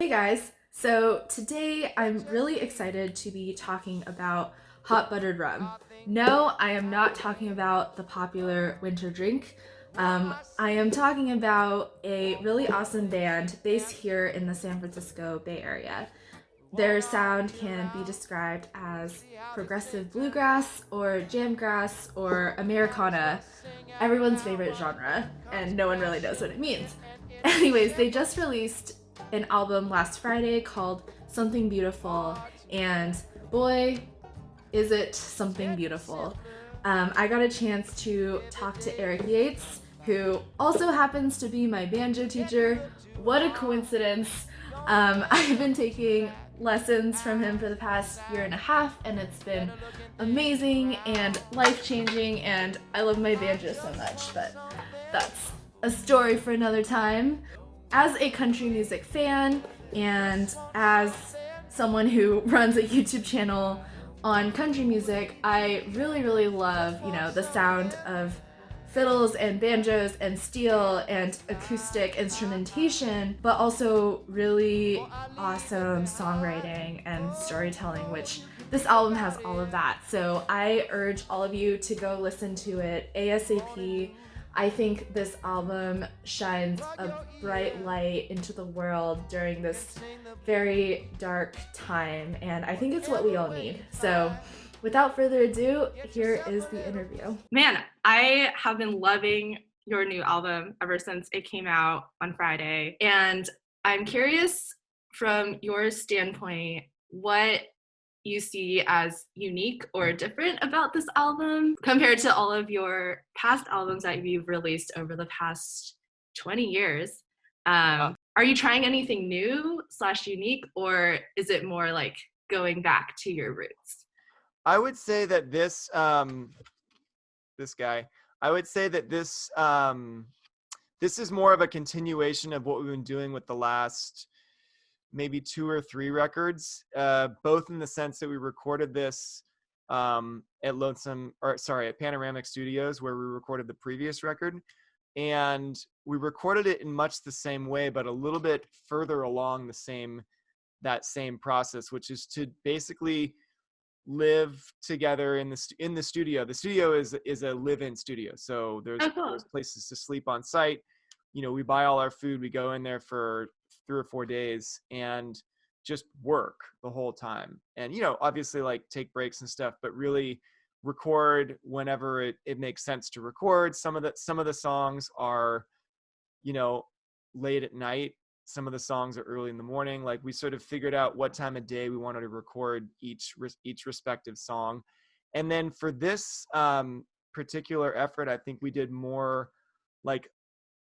Hey guys, so today I'm really excited to be talking about hot buttered rum. No, I am not talking about the popular winter drink. I am talking about a really awesome band based here in the San Francisco Bay Area. Their sound can be described as progressive bluegrass or jamgrass or Americana, everyone's favorite genre, and no one really knows what it means. Anyways, they just released an album last Friday called Something Beautiful, and boy, is it something beautiful. I got a chance to talk to Erik Yates, who also happens to be my banjo teacher. What a coincidence! I've been taking lessons from him for the past year and a half, and it's been amazing and life changing, and I love my banjo so much, but that's a story for another time. As a country music fan and as someone who runs a YouTube channel on country music, I really love, the sound of fiddles and banjos and steel and acoustic instrumentation, but also really awesome songwriting and storytelling, which this album has all of that. So I urge all of you to go listen to it ASAP. I think this album shines a bright light into the world during this very dark time, and I think it's what we all need. So, without further ado, here is the interview. Man, I have been loving your new album ever since it came out on Friday. And I'm curious from your standpoint, what you see as unique or different about this album compared to all of your past albums that you've released over the past 20 years. Are you trying anything new slash unique, or is it more like going back to your roots? I would say that this guy, I would say that this is more of a continuation of what we've been doing with the last maybe 2 or 3 records, both in the sense that we recorded this at Panoramic Studios, where we recorded the previous record. And we recorded it in much the same way, but a little bit further along that same process, which is to basically live together in the studio. The studio is a live-in studio, so Oh, there's cool. places to sleep on site. We buy all our food, we go in there for 3 or 4 days and just work the whole time, and obviously like take breaks and stuff, but really record whenever it makes sense to record. Some of the songs are late at night. Some of the songs are early in the morning. Like, we sort of figured out what time of day we wanted to record each respective song. And then for this particular effort, I think we did more like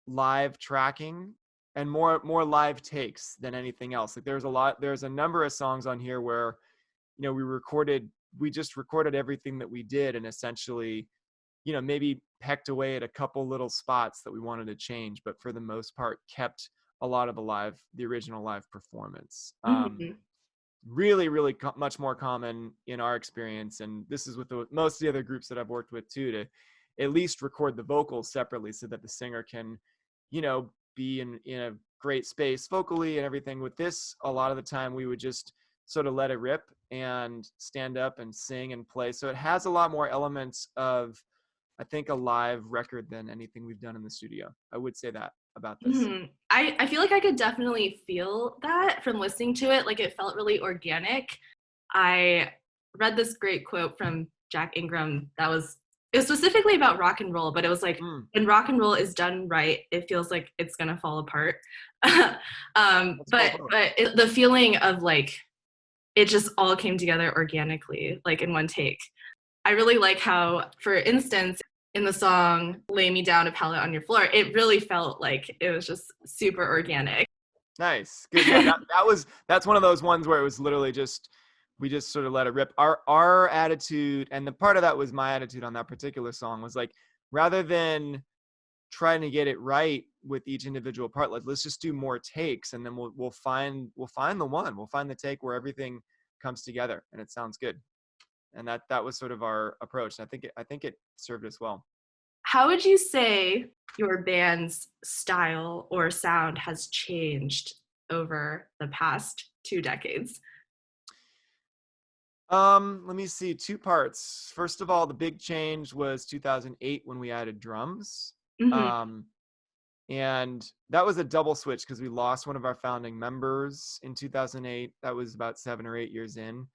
live tracking and more live takes than anything else. Like, there's a number of songs on here where we just recorded everything that we did, and essentially maybe pecked away at a couple little spots that we wanted to change, but for the most part kept a lot of the original live performance. Mhm. Really much more common in our experience, and this is with most of the other groups that I've worked with too, to at least record the vocals separately so that the singer can be in a great space vocally and everything. With this, a lot of the time we would just sort of let it rip and stand up and sing and play, so it has a lot more elements of, I think, a live record than anything we've done in the studio. I would say that about this. I feel like I could definitely feel that from listening to it. Like, it felt really organic. I read this great quote from Jack Ingram it was specifically about rock and roll, but it was like, Mm, when rock and roll is done right, it feels like it's gonna fall apart. that's well But put. the feeling of like it just all came together organically, like in one take. I really like how, for instance, in the song Lay Me Down a Pallet on Your Floor, it really felt like it was just super organic. Nice, good. Yeah, that's one of those ones where it was literally just, we just sort of let it rip. Our attitude, and the part of that was my attitude on that particular song, was like, rather than trying to get it right with each individual part, like, let's just do more takes, and then we'll find the take where everything comes together and it sounds good. And that was sort of our approach. And I think it served us well. How would you say your band's style or sound has changed over the past 2 decades? Let me see, two parts. First of all, the big change was 2008 when we added drums. Hmm. Um, and that was a double switch because we lost one of our founding members in 2008. That was about 7 or 8 years in.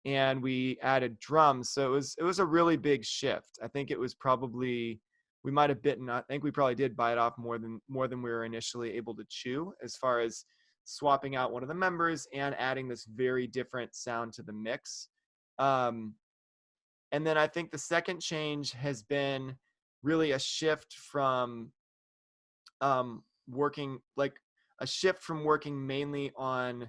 And we added drums. So it was a really big shift. I think it was probably, we might have bitten, I think we probably did bite off more than we were initially able to chew, as far as swapping out one of the members and adding this very different sound to the mix. Um, and then I think the second change has been really a shift from working, like a shift from working mainly on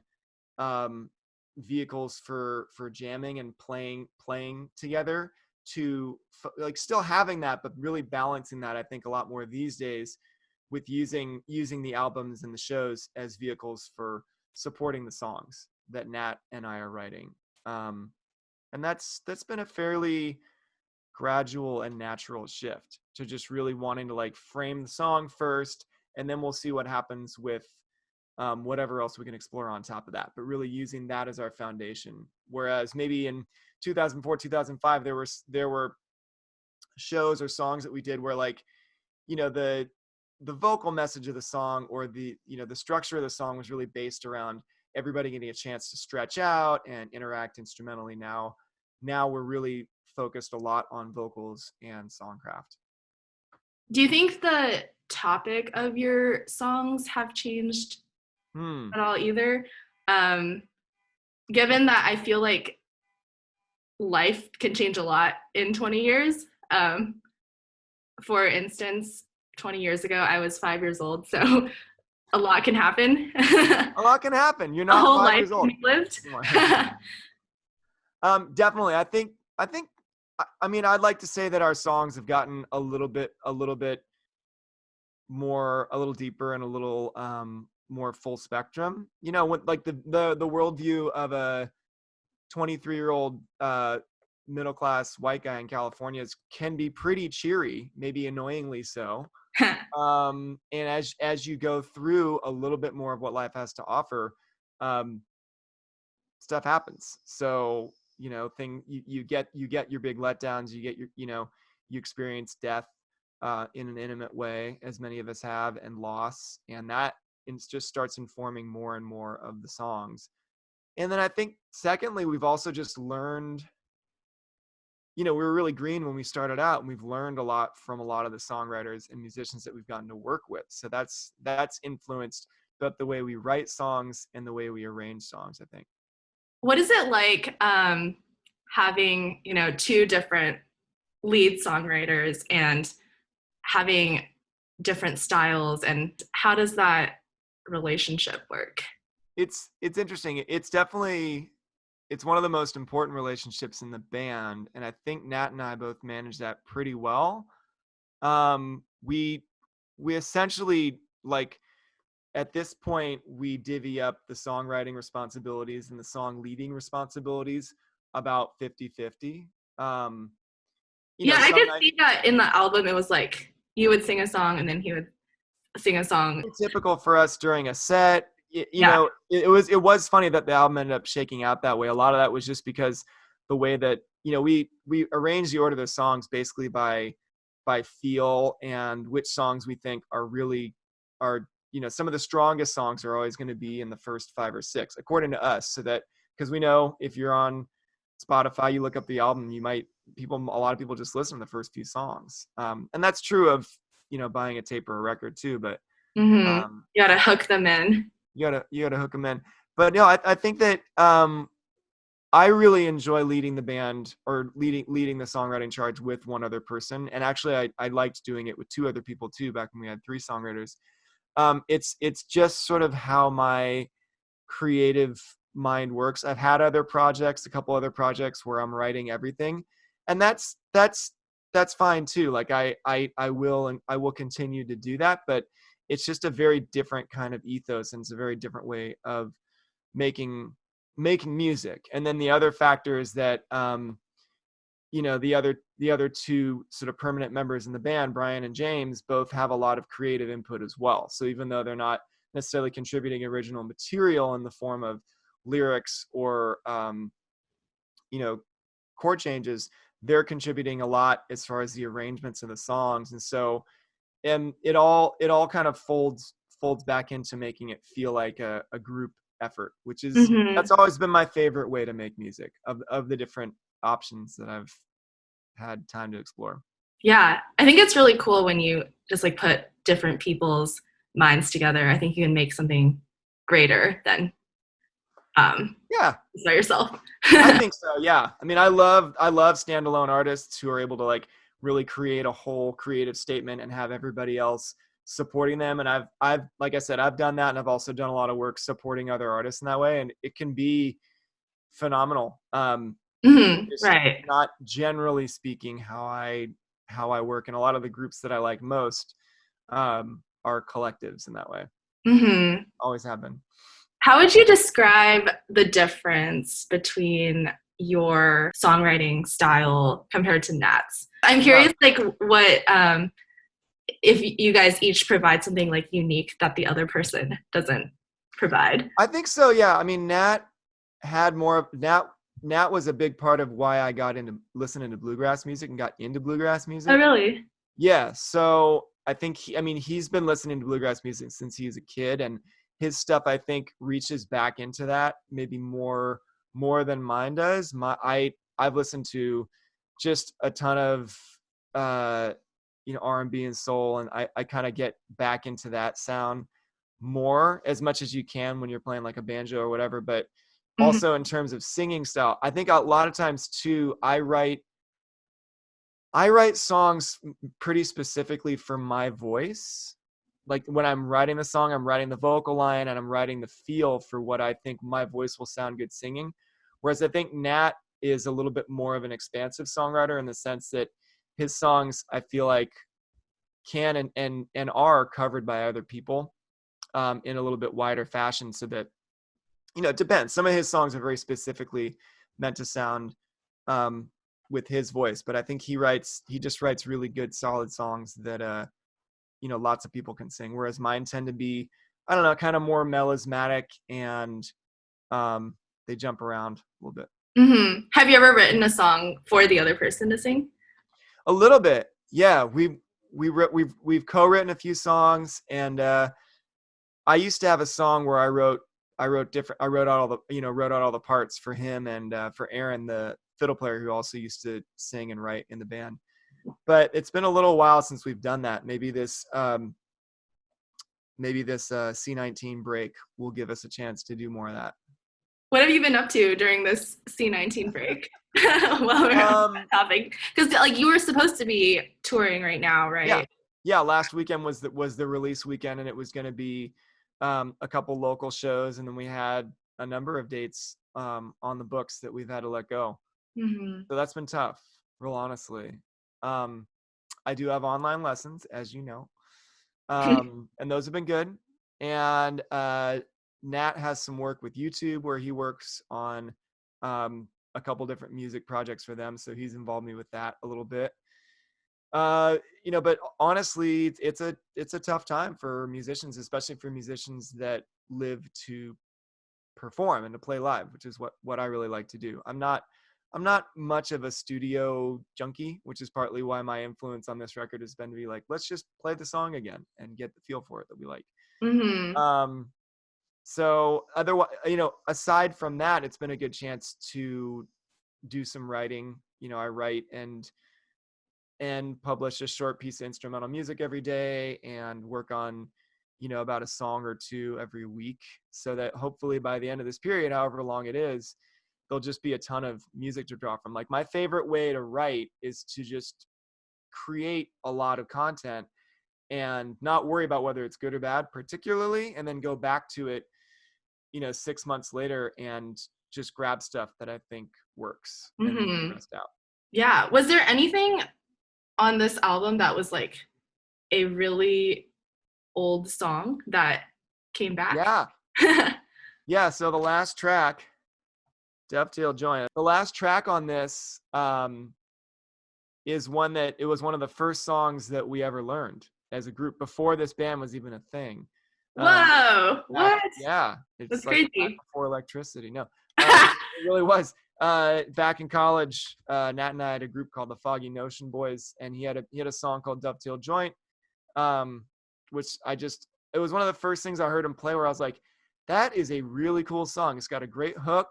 um, vehicles for jamming and playing together, to like still having that, but really balancing that, I think, a lot more these days, with using the albums and the shows as vehicles for supporting the songs that Nat and I are writing. And that's been a fairly gradual and natural shift to just really wanting to like frame the song first, and then we'll see what happens with whatever else we can explore on top of that, but really using that as our foundation. Whereas maybe in 2004, 2005, there were shows or songs that we did where, like, the vocal message of the song, or the structure of the song was really based around everybody getting a chance to stretch out and interact instrumentally. Now we're really focused a lot on vocals and songcraft. Do you think the topic of your songs have changed Hmm. at all either? Um, Given that I feel like life can change a lot in 20 years. For instance, 20 years ago, I was 5 years old, so a lot can happen. A lot can happen. You're A not whole five life years can old. be lived. Definitely. I mean, I'd like to say that our songs have gotten a little bit more, a little deeper, and a little more full spectrum. When, like, the worldview of a 23-year-old middle class white guy in California can be pretty cheery, maybe annoyingly so. And as you go through a little bit more of what life has to offer, stuff happens. So, you get your big letdowns, you get you experience death in an intimate way, as many of us have, and loss, and that just starts informing more and more of the songs. And then I think secondly, we've also just learned, we were really green when we started out, and we've learned a lot from a lot of the songwriters and musicians that we've gotten to work with. So that's influenced both the way we write songs and the way we arrange songs, I think. What is it like having, two different lead songwriters and having different styles, and how does that relationship work? It's interesting. It's one of the most important relationships in the band, and I think Nat and I both manage that pretty well. We essentially, like, at this point, we divvy up the songwriting responsibilities and the song leading responsibilities about 50-50. Yeah, I Some could nights, see that in the album. It was like you would sing a song and then he would sing a song. typical for us during a set. Yeah. It was funny that the album ended up shaking out that way. A lot of that was just because the way that, we arranged the order of the songs basically by feel, and which songs we think are some of the strongest songs are always going to be in the first 5 or 6, according to us. So that, because we know if you're on Spotify, you look up the album, a lot of people just listen to the first few songs. And that's true of, buying a tape or a record too, but Mm-hmm. um, You gotta hook them in. you gotta hook them in. But no, I think that I really enjoy leading the band, or leading the songwriting charge with one other person. And actually, I liked doing it with 2 other people too, back when we had 3 songwriters. It's just sort of how my creative mind works. I've had a couple other projects where I'm writing everything, and that's fine too. Like, I will continue to do that, but it's just a very different kind of ethos, and it's a very different way of making music. And then the other factor is that the other 2 sort of permanent members in the band, Brian and James, both have a lot of creative input as well. So even though they're not necessarily contributing original material in the form of lyrics or chord changes. They're contributing a lot as far as the arrangements of the songs, and so and it all kind of folds back into making it feel like a group effort, which is Mm-hmm. that's always been my favorite way to make music of the different options that I've had time to explore. Yeah, I think it's really cool when you just like put different people's minds together. I think you can make something greater than Yeah, just by yourself. I think so. Yeah. I mean, I love standalone artists who are able to like really create a whole creative statement and have everybody else supporting them. And I've like I said, I've done that, and I've also done a lot of work supporting other artists in that way, and it can be phenomenal. Just Right. not generally speaking how I work, and a lot of the groups that I like most are collectives in that way. hmm Always have been. How would you describe the difference between your songwriting style compared to Nat's? I'm Yeah. curious, like, what if you guys each provide something like unique that the other person doesn't provide? I think so. Yeah. I mean, Nat was a big part of why I got into listening to bluegrass music and got into bluegrass Oh, music. really? Yeah. So I think he's been listening to bluegrass music since he was a kid, and his stuff I think reaches back into that maybe more than mine does. I've listened to just a ton of R&B and soul, and I kind of get back into that sound more, as much as you can when you're playing like a banjo or whatever. But hmm also in terms of singing style, I think a lot of times too, I write songs pretty specifically for my voice. Like when I'm writing the song, I'm writing the vocal line and I'm writing the feel for what I think my voice will sound good singing. Whereas I think Nat is a little bit more of an expansive songwriter in the sense that his songs, I feel like, can and are covered by other people in a little bit wider fashion, so that, it depends. Some of his songs are very specifically meant to sound with his voice, but I think he just writes really good, solid songs that, lots of people can sing. Whereas mine tend to be, I don't know, kind of more melismatic, and they jump around a little bit. Have you ever written a song for the other person to sing? A little bit. Yeah. We've co-written a few songs, and I used to have a song where I wrote out all the parts for him and for Aaron, the fiddle player, who also used to sing and write in the band. But it's been a little while since we've done that. Maybe this C19 break will give us a chance to do more of that. What have you been up to during this C19 break? While we're on that topic, because like you were supposed to be touring right now, right? Yeah. Last weekend was the release weekend, and it was going to be a couple local shows, and then we had a number of dates on the books that we've had to let go. So that's been tough, real honestly. I do have online lessons, as you know, and those have been good. And Nat has some work with YouTube where he works on a couple different music projects for them, so he's involved me with that a little bit. But honestly, it's a tough time for musicians, especially for musicians that live to perform and to play live, which is what I really like to do. I'm not much of a studio junkie, which is partly why my influence on this record has been to be like, let's just play the song again and get the feel for it that we like. So otherwise, aside from that, it's been a good chance to do some writing. I write and publish a short piece of instrumental music every day, and work on, about a song or two every week, so that hopefully by the end of this period, however long it is, there'll just be a ton of music to draw from. Like, my favorite way to write is to just create a lot of content and not worry about whether it's good or bad particularly, and then go back to it, 6 months later, and just grab stuff that I think works and then get the rest out. Yeah. Was there anything on this album that was like a really old song that came back? Yeah. So the last track, Dovetail Joint, the last track on this is one of the first songs that we ever learned as a group before this band was even a thing. Whoa! What? Yeah, That's it's like back crazy. before electricity. No, it really was. Back in college, Nat and I had a group called the Foggy Notion Boys, and he had a song called Dovetail Joint, which it was one of the first things I heard him play where I was like, that is a really cool song. It's got a great hook.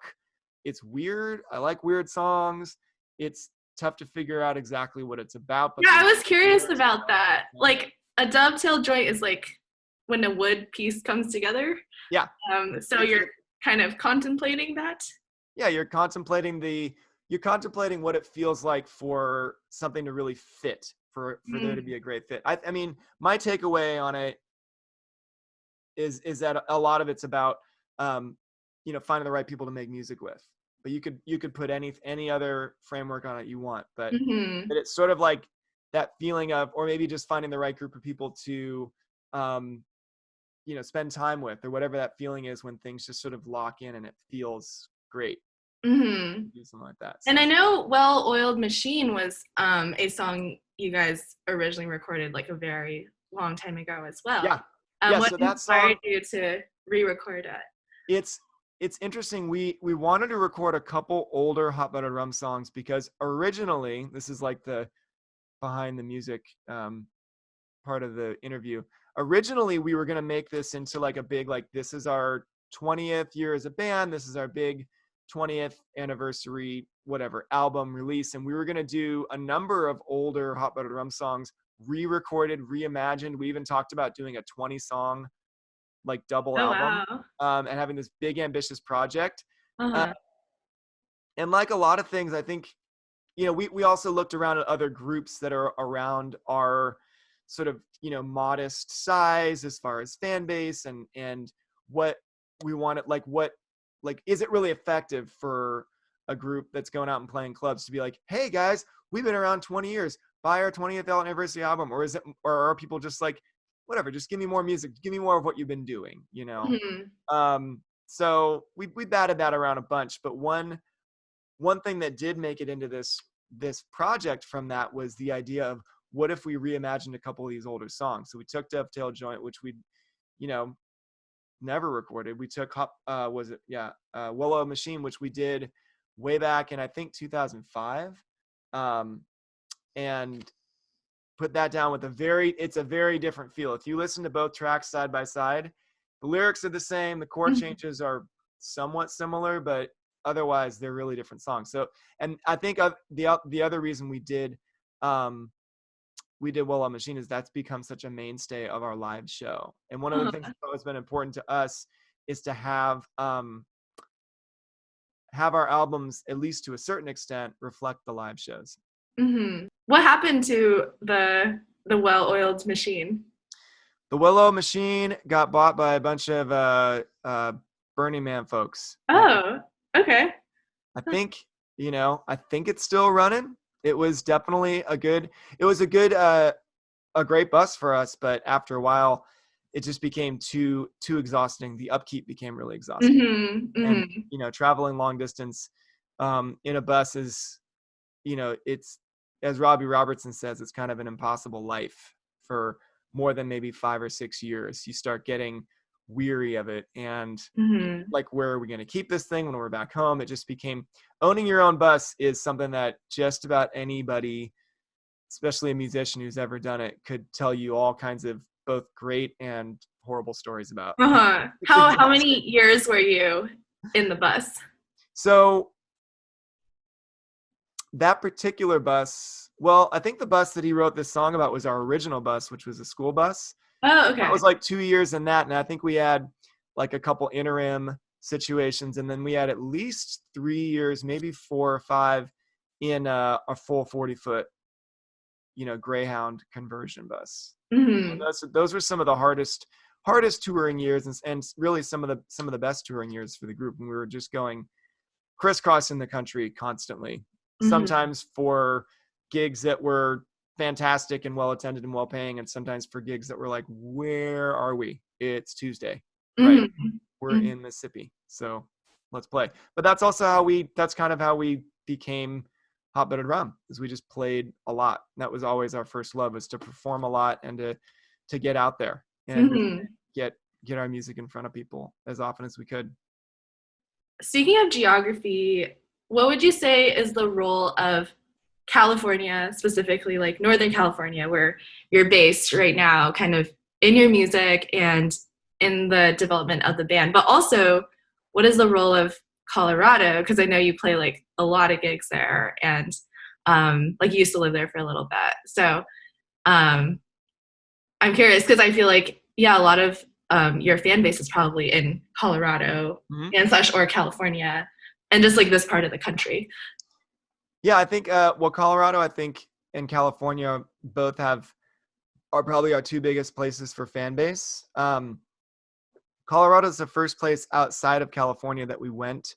It's weird. I like weird songs. It's tough to figure out exactly what it's about, but Yeah, I was curious about that. Like a dovetail joint is like when a wood piece comes together. yeah. So you're kind of contemplating that. Yeah, you're contemplating what it feels like for something to really fit, for there to be a great fit. I mean, my takeaway on it is that a lot of it's about finding the right people to make music with. But you could put any other framework on it you want, but it's sort of like that feeling of, or maybe just finding the right group of people to spend time with, or whatever that feeling is when things just sort of lock in and it feels great. Do something like that. So. And I know Well-Oiled Machine was a song you guys originally recorded like a very long time ago as well. Yeah. What so that inspired song, you to re-record it? It's interesting. We wanted to record a couple older Hot Buttered Rum songs because originally, this is like the behind the music part of the interview. Originally, we were going to make this into like a big, like, this is our 20th year as a band. This is our big 20th anniversary, whatever, album release. And we were going to do a number of older Hot Buttered Rum songs, re-recorded, reimagined. We even talked about doing a 20-song like double album, and having this big ambitious project. And like a lot of things, I think, we also looked around at other groups that are around our sort of, modest size as far as fan base, and what we wanted, like, is it really effective for a group that's going out and playing clubs to be like, hey guys, we've been around 20 years, buy our 20th anniversary album? Or are people just like, whatever, just give me more music, give me more of what you've been doing, So we batted that around a bunch, but one thing that did make it into this project from that was the idea of, what if we reimagined a couple of these older songs? So we took Dovetail Joint, which we never recorded. We took Willow Machine, which we did way back in, I think, 2005, and put that down with it's a very different feel. If you listen to both tracks side by side, the lyrics are the same, the chord changes are somewhat similar, but otherwise they're really different songs. So, and I think the other reason we did Welloiled Machine is that's become such a mainstay of our live show. And one of the things that's always been important to us is to have our albums, at least to a certain extent, reflect the live shows. What happened to the Well-Oiled Machine? The Willow Machine got bought by a bunch of Burning Man folks. Oh, okay. I think it's still running. It was definitely a great bus for us, but after a while it just became too exhausting. The upkeep became really exhausting. And traveling long distance in a bus is, it's, as Robbie Robertson says, it's kind of an impossible life for more than maybe 5 or 6 years. You start getting weary of it, and like, where are we going to keep this thing when we're back home? It just became, owning your own bus is something that just about anybody, especially a musician who's ever done it, could tell you all kinds of both great and horrible stories about. How many years were you in the bus? So that particular bus, well, I think the bus that he wrote this song about was our original bus, which was a school bus. Oh, okay. That was like 2 years in that, and I think we had like a couple interim situations, and then we had at least 3 years, maybe 4 or 5, in a full 40-foot, Greyhound conversion bus. Those were some of the hardest touring years, and really some of the best touring years for the group, when we were just going crisscrossing the country constantly. Sometimes for gigs that were fantastic and well attended and well paying, and sometimes for gigs that were like, where are we? It's Tuesday, right? We're in Mississippi, so let's play. But that's also that's kind of how we became Hot Buttered Rum, is we just played a lot. That was always our first love, was to perform a lot and to get out there and get get our music in front of people as often as we could. Speaking of geography, what would you say is the role of California, specifically like Northern California, where you're based right now, kind of in your music and in the development of the band? But also, what is the role of Colorado? Because I know you play like a lot of gigs there, and like you used to live there for a little bit. So um, I'm curious because I feel like, yeah, a lot of your fan base is probably in Colorado Mm-hmm. and slash or California and just like this part of the country. Yeah, I think well, Colorado, I think, and California both are probably our two biggest places for fan base. Colorado is the first place outside of California that we went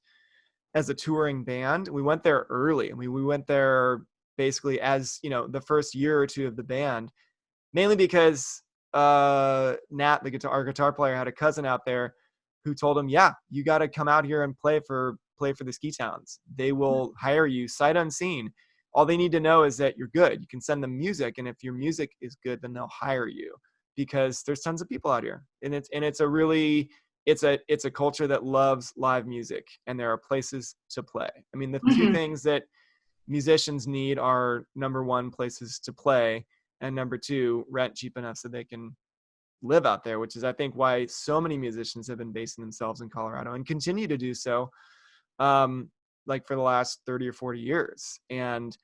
as a touring band. We went there early. I mean, we went there basically as, you know, the first year or two of the band, mainly because Nat, our guitar player, had a cousin out there who told him, yeah, you got to come out here and play for the ski towns. They will hire you sight unseen. All they need to know is that you're good. You can send them music, and if your music is good, then they'll hire you, because there's tons of people out here, and it's a really it's a culture that loves live music, and there are places to play. I mean, the two Mm-hmm. things that musicians need are, number one, places to play, and number two, rent cheap enough so they can live out there, which is, I think, why so many musicians have been basing themselves in Colorado and continue to do so, like for the last 30 or 40 years. And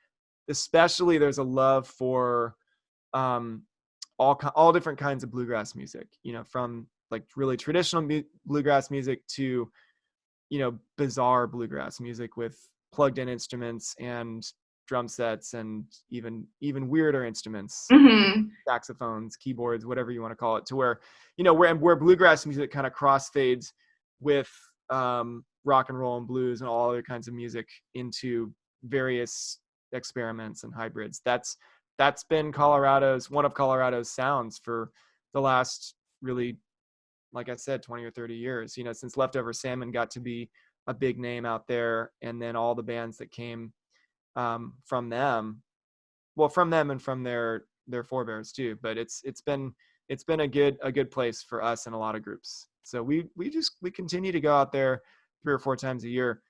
especially there's a love for all different kinds of bluegrass music, you know, from like really traditional bluegrass music to, you know, bizarre bluegrass music with plugged in instruments and drum sets, and even weirder instruments, Mm-hmm. saxophones, keyboards, whatever you want to call it, to where, you know, where bluegrass music kind of crossfades with rock and roll and blues and all other kinds of music into various experiments and hybrids. That's been one of Colorado's sounds for the last, really, like I said, 20 or 30 years, you know, since Leftover Salmon got to be a big name out there, and then all the bands that came from them, and from their forebears too. But it's been a good place for us and a lot of groups. So we continue to go out there 3 or 4 times a year.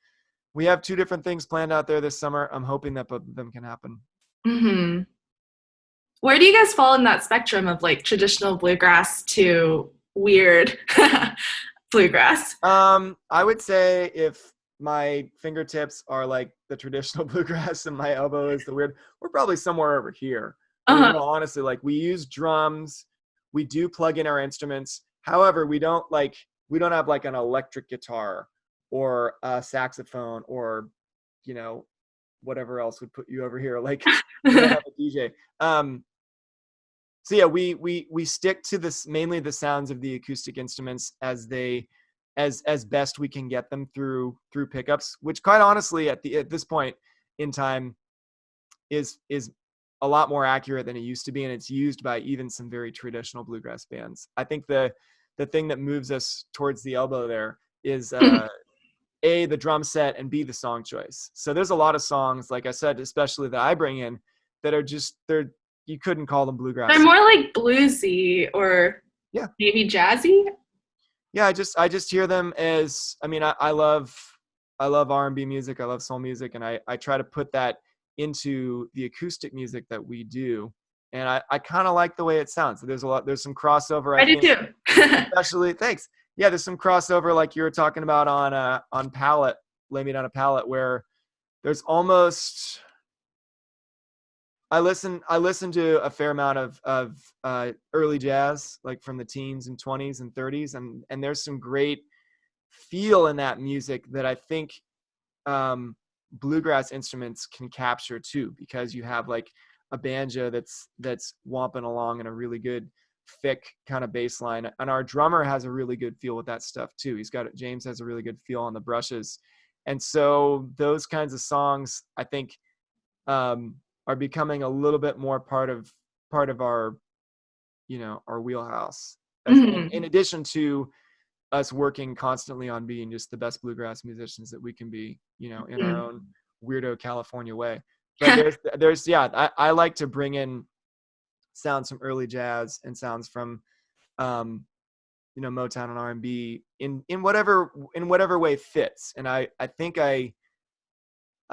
We have 2 different things planned out there this summer. I'm hoping that both of them can happen. Mm-hmm. Where do you guys fall in that spectrum of like traditional bluegrass to weird bluegrass? I would say if my fingertips are like the traditional bluegrass and my elbow is the weird, we're probably somewhere over here. I mean, Uh-huh. no, honestly, like, we use drums, we do plug in our instruments. However, we don't have like an electric guitar or a saxophone or, you know, whatever else would put you over here. Like, we don't have a DJ. So yeah, we stick to this, mainly the sounds of the acoustic instruments as best we can get them through pickups, which, quite honestly, at this point in time, is a lot more accurate than it used to be, and it's used by even some very traditional bluegrass bands. I think the thing that moves us towards the elbow there is A, the drum set, and B, the song choice. So there's a lot of songs, like I said, especially that I bring in, that are just, you couldn't call them bluegrass They're songs. more like bluesy or Yeah. maybe jazzy. Yeah, I just hear them as, I mean, I love R&B music, I love soul music, and I try to put that into the acoustic music that we do, and I kind of like the way it sounds. There's some crossover, I I do think, too. especially, thanks. Yeah, there's some crossover, like you were talking about on Palette, Lay Me Down a Palette, where there's almost, I listen to a fair amount of early jazz, like from the teens and 20s and 30s, and there's some great feel in that music that I think bluegrass instruments can capture too, because you have like a banjo that's whomping along in a really good thick kind of bass line, and our drummer has a really good feel with that stuff too. James has a really good feel on the brushes, and so those kinds of songs, I think, are becoming a little bit more part of our, you know, our wheelhouse, in Mhm. addition to us working constantly on being just the best bluegrass musicians that we can be, you know, in our own weirdo California way. But yeah, I like to bring in sounds from early jazz and sounds from Motown and R&B in whatever way fits. And I think I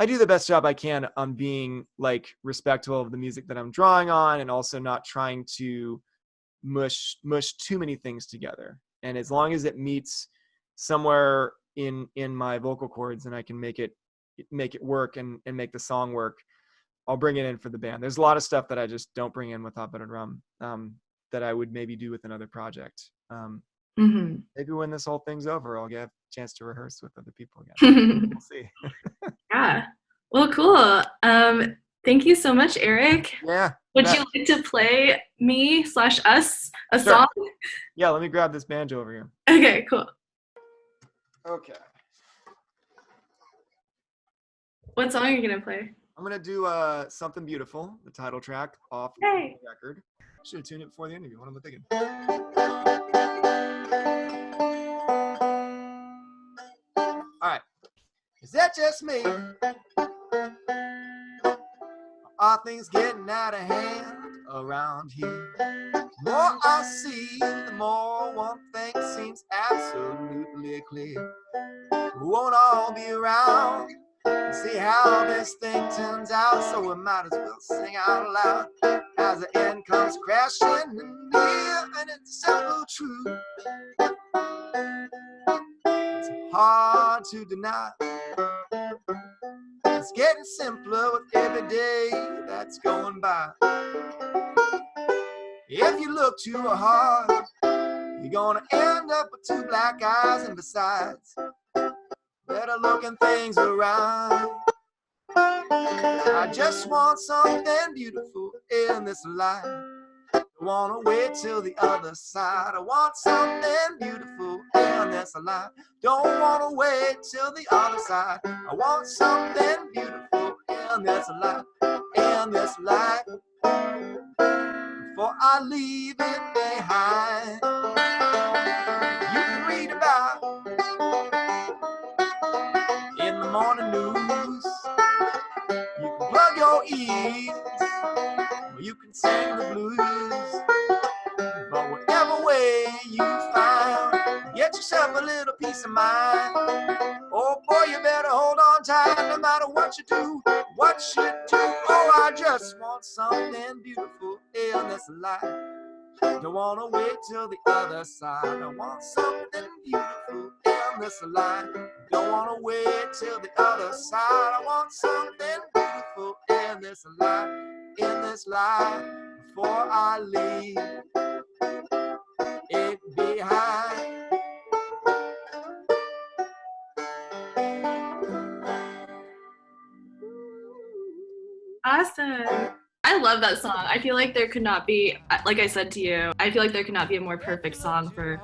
do the best job I can on being like respectful of the music that I'm drawing on, and also not trying to mush too many things together. And as long as it meets somewhere in my vocal cords and I can make it work and make the song work, I'll bring it in for the band. There's a lot of stuff that I just don't bring in with Hot Buttered Rum that I would maybe do with another project. Maybe when this whole thing's over, I'll get a chance to rehearse with other people again. We'll see. Yeah. Well, cool. Thank you so much, Erik. Yeah. Would you like to play me/us a Sure. song? Yeah, let me grab this banjo over here. Okay, cool. Okay. What song are you gonna play? I'm gonna do Something Beautiful, the title track off Hey. the record. Should have tuned it before the interview. What am I thinking? All right. Is that just me? Are things getting out of hand around here? The more I see, the more one thing seems absolutely clear. We won't all be around and see how this thing turns out, so we might as well sing out loud as the end comes crashing near. And it's simple truth, it's hard to deny. It's getting simpler with every day that's going by. If you look too hard, you're gonna end up with two black eyes, and besides, better looking things around. I just want something beautiful in this life. I wanna wait till the other side. I want something beautiful in this life. Don't wanna wait till the other side. I want something beautiful in this life. In this life, before I leave it behind. You can read about in the morning news. You can plug your ears, or you can sing the blues. But whatever way you find, get yourself a little peace of mind. Oh boy, you better hold on tight, no matter what you do, what you do. Oh, I just want something beautiful in this life. Don't wanna wait till the other side. I want something beautiful in this life. Don't wanna wait till the other side. I want something beautiful in this life, before I leave it behind. Awesome. I love that song. I feel like there could not be, like I said to you, I feel like there could not be a more perfect song for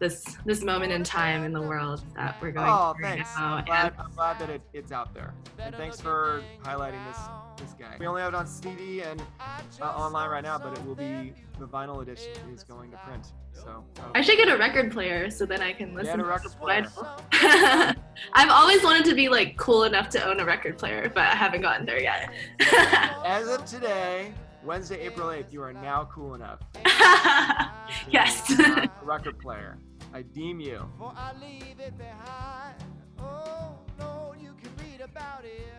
this moment in time in the world that we're going through Thanks. now. I'm glad that it's out there. And thanks for highlighting this guy. We only have it on CD and online right now, but it will be, the vinyl edition is going to print. So I should get a record player so then I can listen Get a to record the player. vinyl. I've always wanted to be like cool enough to own a record player, but I haven't gotten there yet. As of today, Wednesday, April 8th, you are now cool enough. Yes. A record player. I deem you. Before I leave it behind. Oh, no, you can read about it.